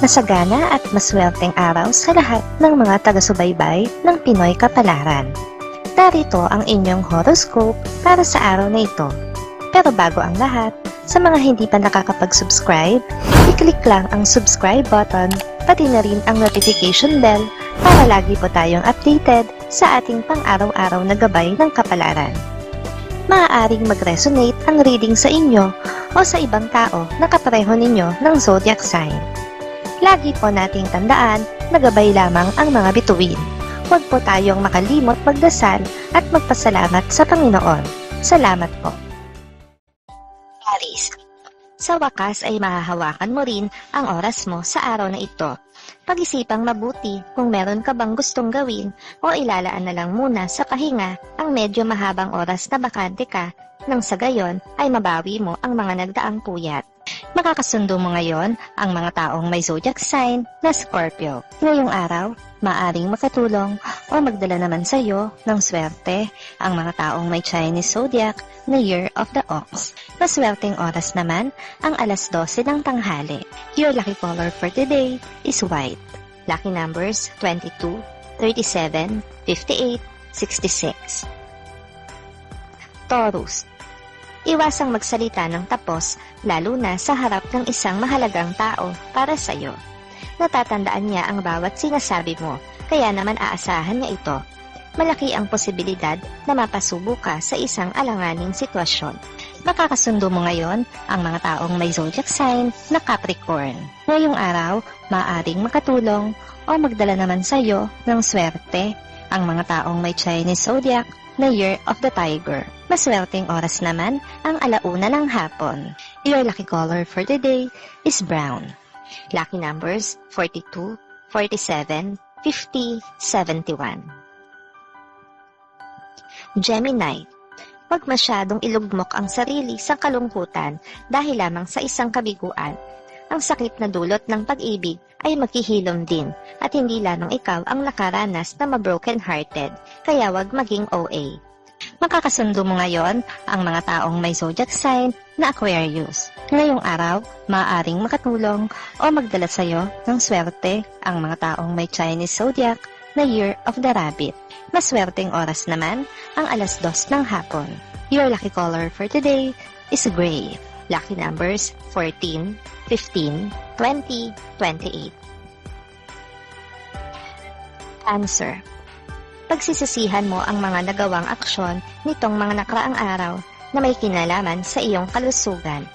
Masagana at maswerteng araw sa lahat ng mga taga-subaybay ng Pinoy Kapalaran. Narito ang inyong horoscope para sa araw na ito. Pero bago ang lahat, sa mga hindi pa nakakapag-subscribe, i-click lang ang subscribe button, pati na rin ang notification bell para lagi po tayong updated sa ating pang-araw-araw na gabay ng kapalaran. Maaaring mag-resonate ang reading sa inyo o sa ibang tao na kapareho ninyo ng zodiac sign. Lagi po nating tandaan na gabay lamang ang mga bituin. Huwag po tayong makalimot magdasal at magpasalamat sa Panginoon. Salamat po. Aries, sa wakas ay mahahawakan mo rin ang oras mo sa araw na ito. Pag-isipang mabuti kung meron ka bang gustong gawin o ilalaan na lang muna sa pahinga ang medyo mahabang oras na bakante ka nang sa gayon ay mabawi mo ang mga nagdaang puyat. Makakasundo mo ngayon ang mga taong may zodiac sign na Scorpio. Ngayong araw, maaring makatulong o magdala naman sa iyo ng swerte ang mga taong may Chinese zodiac na Year of the Ox. Maswerteng oras naman ang alas 12 ng tanghali. Your lucky color for today is white. Lucky numbers 22, 37, 58, 66. Taurus, iwasang magsalita ng tapos lalo na sa harap ng isang mahalagang tao para sa iyo. Natatandaan niya ang bawat sinasabi mo, kaya naman aasahan niya ito. Malaki ang posibilidad na mapasubo ka sa isang alanganing sitwasyon. Makakasundo mo ngayon ang mga taong may zodiac sign na Capricorn. Ngayong araw, maaaring makatulong o magdala naman sa iyo ng swerte ang mga taong may Chinese zodiac na Year of the Tiger. Maswerteng oras naman ang alauna ng hapon. Your lucky color for today is brown. Lucky numbers 42, 47, 50, 71. Gemini, huwag masyadong ilugmok ang sarili sa kalungkutan dahil lamang sa isang kabiguan. Ang sakit na dulot ng pag-ibig ay maghihilom din at hindi lamang ikaw ang nakaranas na ma-broken-hearted, kaya huwag maging OA. Makakasundo mo ngayon ang mga taong may zodiac sign na Aquarius. Ngayong araw, maaaring makatulong o magdala sa iyo ng swerte ang mga taong may Chinese zodiac na Year of the Rabbit. Maswerteng oras naman ang alas 2 ng hapon. Your lucky color for today is gray. Lucky numbers 14, 15, 20, 28. Cancer, pagsisisihan mo ang mga nagawang aksyon nitong mga nakaraang araw na may kinalaman sa iyong kalusugan.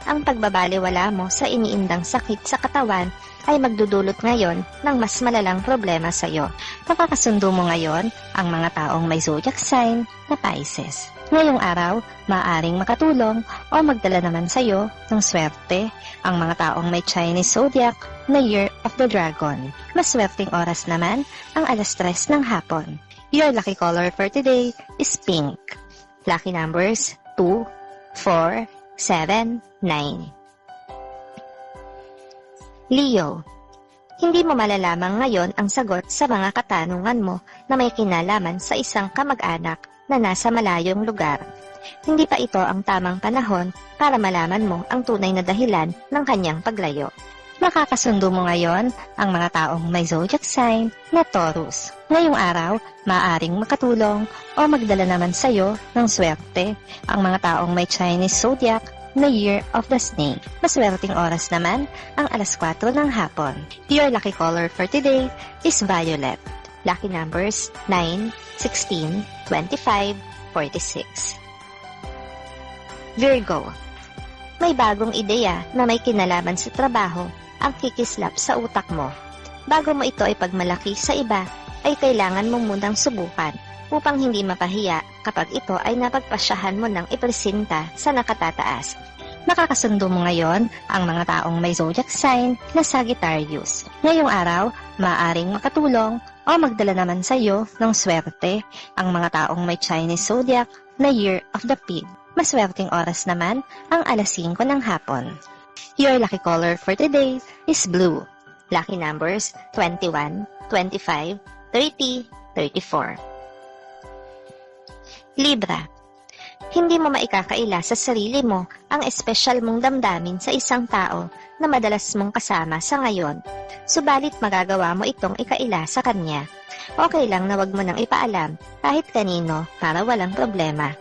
Ang pagbabaliwala mo sa iniindang sakit sa katawan ay magdudulot ngayon ng mas malalang problema sa iyo. Makakasundo mo ngayon ang mga taong may zodiac sign na Pisces. Ngayong araw, maaaring makatulong o magdala naman sa iyo ng swerte ang mga taong may Chinese zodiac na Year of the Dragon. Maswerteng oras naman ang alas 3 ng hapon. Your lucky color for today is pink. Lucky numbers 2, 4, 7, 9. Leo, hindi mo malalaman ngayon ang sagot sa mga katanungan mo na may kinalaman sa isang kamag-anak na nasa malayong lugar. Hindi pa ito ang tamang panahon para malaman mo ang tunay na dahilan ng kanyang paglayo. Makakasundo mo ngayon ang mga taong may zodiac sign na Taurus. Ngayong araw, maaaring makatulong o magdala naman sa iyo ng swerte ang mga taong may Chinese zodiac na Year of the Snake. Maswerteng oras naman ang alas 4 ng hapon. Your lucky color for today is violet. Lucky numbers 9, 16, 25, 46. Virgo, may bagong ideya na may kinalaman sa trabaho ang kikislap sa utak mo. Bago mo ito ay pagmalaki sa iba, ay kailangan mo munang subukan upang hindi mapahiya kapag ito ay napagpasyahan mo ng ipresenta sa nakatataas. Makakasundo mo ngayon ang mga taong may zodiac sign na Sagittarius. Ngayong araw, maaaring makatulong o magdala naman sa iyo ng swerte ang mga taong may Chinese zodiac na Year of the Pig. Maswerteng oras naman ang alas 5 ng hapon. Your lucky color for today is blue. Lucky numbers 21, 25, 30, 34. Libra, Hindi mo maikakaila sa sarili mo ang espesyal mong damdamin sa isang tao na madalas mong kasama sa ngayon. Subalit magagawa mo itong ikaila sa kanya. Okay lang na wag mo nang ipaalam kahit kanino para walang problema.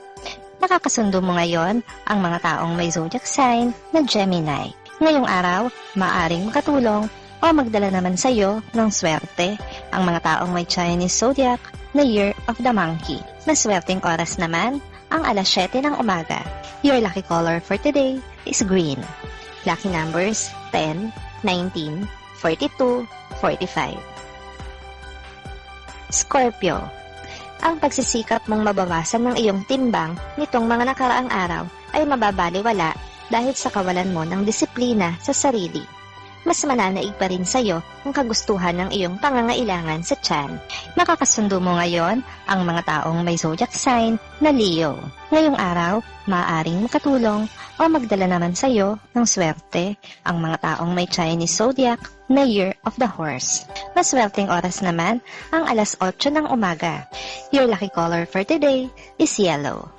Nakakasundo mo ngayon ang mga taong may zodiac sign na Gemini. Ngayong araw, maaaring makatulong o magdala naman sa iyo ng swerte ang mga taong may Chinese zodiac na Year of the Monkey. Maswerteng oras naman ang alas 7 ng umaga. Your lucky color for today is green. Lucky numbers 10, 19, 42, 45. Scorpio. Ang pagsisikap mong mabawasan ng iyong timbang nitong mga nakaraang araw ay mababaliwala dahil sa kawalan mo ng disiplina sa sarili. Mas mananaig pa rin sa iyo ang kagustuhan ng iyong pangangailangan sa tiyan. Makakasundo mo ngayon ang mga taong may zodiac sign na Leo. Ngayong araw, maaaring makatulong o magdala naman sa iyo ng swerte ang mga taong may Chinese zodiac na Year of the Horse. Maswerteng oras naman ang alas 8 ng umaga. Your lucky color for today is yellow.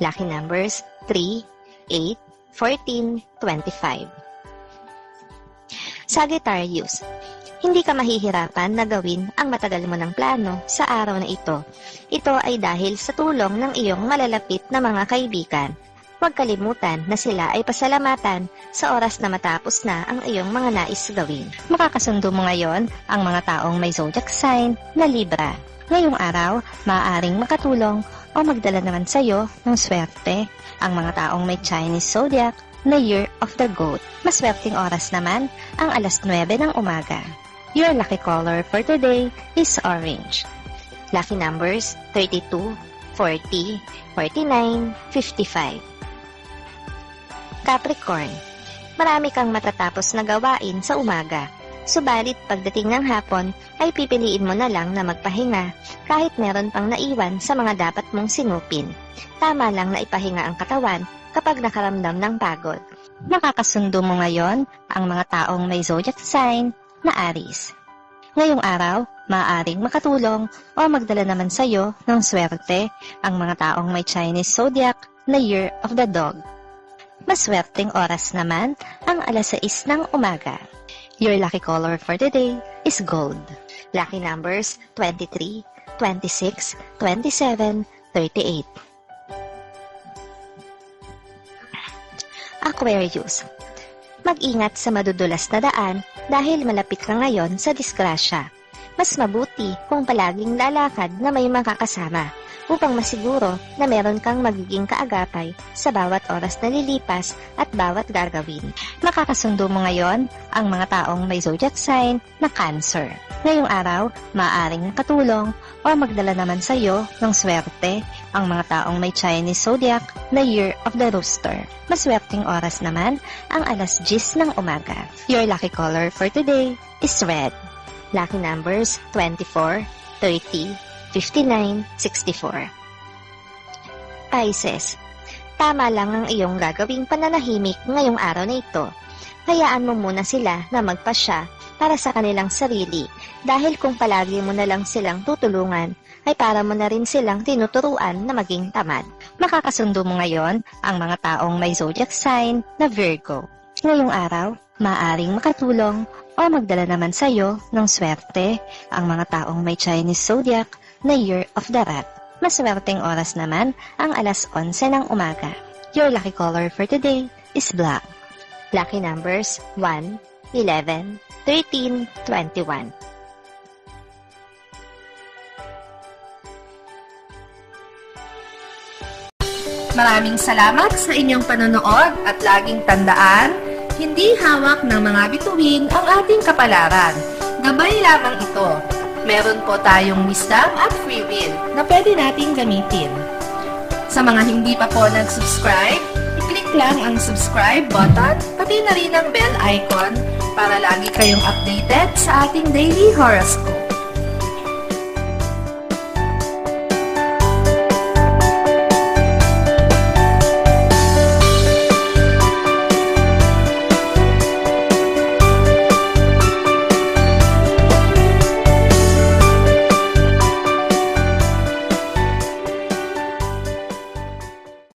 Lucky numbers 3, 8, 14, 25. Sagittarius, hindi ka mahihirapan na gawin ang matagal mo ng plano sa araw na ito. Ito ay dahil sa tulong ng iyong malalapit na mga kaibigan. Huwag kalimutan na sila ay pasalamatan sa oras na matapos na ang iyong mga nais gawin. Makakasundo mo ngayon ang mga taong may zodiac sign na Libra. Ngayong araw, maaaring makatulong o magdala naman sa iyo ng swerte ang mga taong may Chinese zodiac na Year of the Goat. Maswerteng oras naman ang alas 9 ng umaga. Your lucky color for today is orange. Lucky numbers 32, 40, 49, 55. Capricorn, marami kang matatapos na gawain sa umaga. Subalit pagdating ng hapon ay pipiliin mo na lang na magpahinga kahit meron pang naiwan sa mga dapat mong sinupin. Tama lang na ipahinga ang katawan kapag nakaramdam ng pagod. Makakasundo mo ngayon ang mga taong may zodiac sign na Aries. Ngayong araw, maaaring makatulong o magdala naman sa iyo ng swerte ang mga taong may Chinese zodiac na Year of the Dog. Maswerteng oras naman ang alas 6 ng umaga. Your lucky color for today is gold. Lucky numbers 23, 26, 27, 38. Aquarius, mag-ingat sa madudulas na daan dahil malapit ka ngayon sa disgrasya. Mas mabuti kung palaging lalakad na may makakasama upang masiguro na meron kang magiging kaagapay sa bawat oras na lilipas at bawat gagawin. Makakasundo mo ngayon ang mga taong may zodiac sign na Cancer. Ngayong araw, maaaring katulong o magdala naman sa iyo ng swerte ang mga taong may Chinese zodiac na Year of the Rooster. Maswerteng oras naman ang alas 10 ng umaga. Your lucky color for today is red. Lucky numbers 24, 30, 59, 64. Pisces, tama lang ang iyong gagawing pananahimik ngayong araw na ito. Hayaan mo muna sila na magpasya para sa kanilang sarili dahil kung palagi mo na lang silang tutulungan ay para mo na rin silang tinuturuan na maging tamad. Makakasundo mo ngayon ang mga taong may zodiac sign na Virgo. Ngayong araw, maaaring makatulong o magdala naman sa iyo ng swerte ang mga taong may Chinese zodiac na Year of the Rat. Maswerteng oras naman ang alas 11 ng umaga. Your lucky color for today is black. Lucky numbers 1, 11, 13, 21. Maraming salamat sa inyong panonood at laging tandaan, hindi hawak ng mga bituin ang ating kapalaran. Gabay lamang ito. Meron po tayong wisdom at free will na pwede nating gamitin. Sa mga hindi pa po nag-subscribe, i-click lang ang subscribe button, pati na rin ang bell icon para lagi kayong updated sa ating daily horoscope.